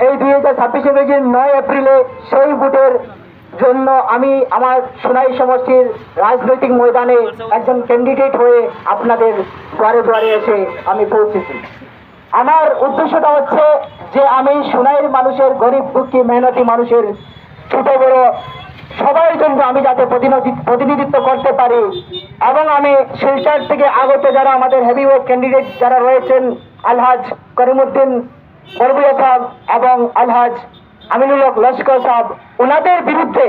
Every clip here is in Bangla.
এই 2026 9 এপ্রিলে সেই ভোটের জন্য আমি আমার সোনাই সমষ্টির রাজনৈতিক ময়দানে একজন ক্যান্ডিডেট হয়ে আপনাদের দ্বারে দ্বারে এসে আমি পৌঁছেছি। আমার উদ্দেশ্যটা হচ্ছে যে আমি সোনাইয়ের মানুষের, গরিব দুঃখী মেহনতি মানুষের, ছোট বড় সবার জন্য আমি যাতে প্রতিনিধিত্ব করতে পারি, এবং আমি শিলচর থেকে আগত যারা আমাদের হেভিওয়েট ক্যান্ডিডেট যারা রয়েছেন, আলহাজ করিমউদ্দিন বরবুয়া সাহেব এবং আলহাজ আমিনুল হক লস্কর সাহেব, ওনাদের বিরুদ্ধে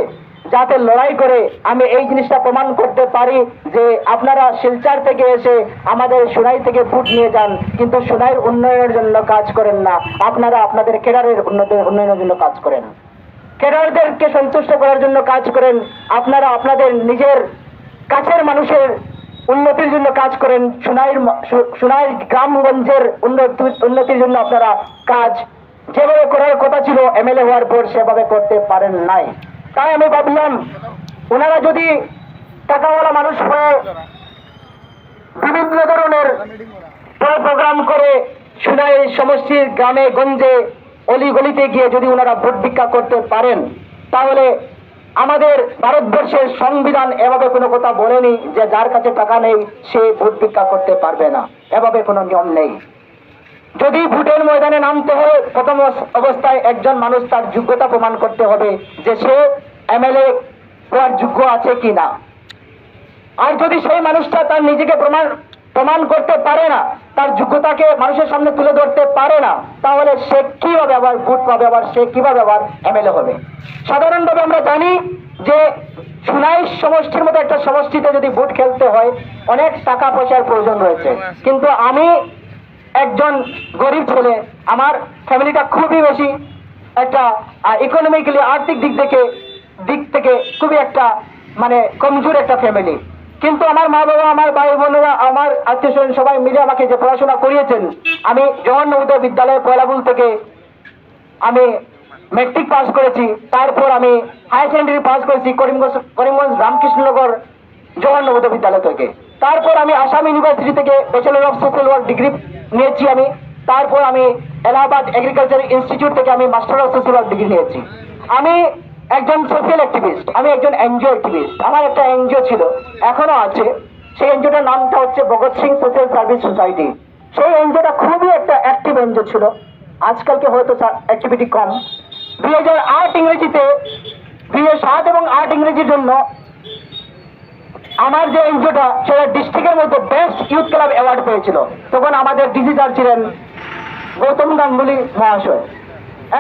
যাতে লড়াই করে আমি এই জিনিসটা প্রমাণ করতে পারি যে আপনারা শিলচর থেকে এসে আমাদের সোনাই থেকে ভোট নিয়ে যান, কিন্তু সোনাইয়ের উন্নয়নের জন্য কাজ করেন না, আপনারা আপনাদের কেডারের উন্নয়নের জন্য কাজ করেন, কেডারদেরকে সন্তুষ্ট করার জন্য কাজ করেন, আপনারা আপনাদের নিজের কাছের মানুষের উন্নতির জন্য কাজ করেন, সোনাইয়ের গ্রামগঞ্জের উন্নতির জন্য আপনারা কাজ যেভাবে করার কথা ছিল এমএলএ হওয়ার পর সেভাবে করতে পারেন নাই। তাই আমি ভাবলাম ওনারা যদি টাকাওয়ালা মানুষ হয়ে বিভিন্ন ধরনের প্রোগ্রাম করে সোনাই সমষ্টির গ্রামে গঞ্জে অলিগলিতে গিয়ে যদি ওনারা ভোট ভিক্ষা করতে পারেন, তাহলে আমাদের ভারতবর্ষের সংবিধান এভাবে কোনো কথা বলেনি যে যার কাছে টাকা নেই সে ভোট ভিক্ষা করতে পারবে না, এভাবে কোনো নিয়ম নেই। যদি ভোটের ময়দানে নামতে হয় প্রথম অবস্থায় একজন মানুষ তার যোগ্যতা প্রমাণ করতে হবে যে সে এমএলএ হওয়ার যোগ্য আছে কি না। আর যদি সেই মানুষটা তার নিজেকে প্রমাণ করতে পারে না, তার যোগ্যতাকে মানুষের সামনে তুলে ধরতে পারে না, তাহলে সে কিভাবে আবার ভোট পাবে, আবার সে কিভাবে আবার এমএলএ হবে। সাধারণভাবে আমরা জানি যে সোনাই সমষ্টির মতো একটা সমষ্টিতে যদি ভোট খেলতে হয় অনেক টাকা পয়সার প্রয়োজন রয়েছে, কিন্তু আমি একজন গরিব ছেলে, আমার ফ্যামিলিটা খুবই বেশি একটা ইকোনমিক্যালি আর্থিক দিক থেকে খুবই একটা কমজোর একটা ফ্যামিলি, কিন্তু আমার মা বাবা, আমার ভাই বোনেরা, আমার আত্মীয় স্বজন সবাই মিলে আমাকে যে পড়াশোনা করিয়েছেন, আমি জওহর নবোদয় বিদ্যালয় পয়লাবুল থেকে আমি ম্যাট্রিক পাস করেছি, তারপর আমি হায়ার সেকেন্ডারি পাস করেছি করিমগঞ্জ রামকৃষ্ণনগর জওহর নবোদয় বিদ্যালয় থেকে, তারপর আমি আসাম ইউনিভার্সিটি থেকে bachelor of social work degree নিয়েছি আমি, তারপর আমি এলাহাবাদ এগ্রিকালচার ইনস্টিটিউট থেকে আমি master of social work degree নিয়েছি। আমি একজন সোশ্যাল অ্যাক্টিভিস্ট, আমি একজন এনজিও অ্যাক্টিভিস্ট। আমার একটা এনজিও ছিল, এখনো আছে, সেই এনজিওটার নামটা হচ্ছে Bhagat Singh social service society. সেই এনজিওটা খুবই একটা অ্যাক্টিভ এনজিও ছিল, আজকালকে হয়তো অ্যাক্টিভিটি কম। 2008 ইংরেজিতে 2007 এবং 8 ইংরেজির জন্য আমার যে এনজিওটা সেটা ডিস্ট্রিক্টের মধ্যে বেস্ট ইউথ ক্লাব অ্যাওয়ার্ড পেয়েছিল। তখন আমাদের ডিসি স্যার ছিলেন গৌতম গাঙ্গুলি মহাশয়।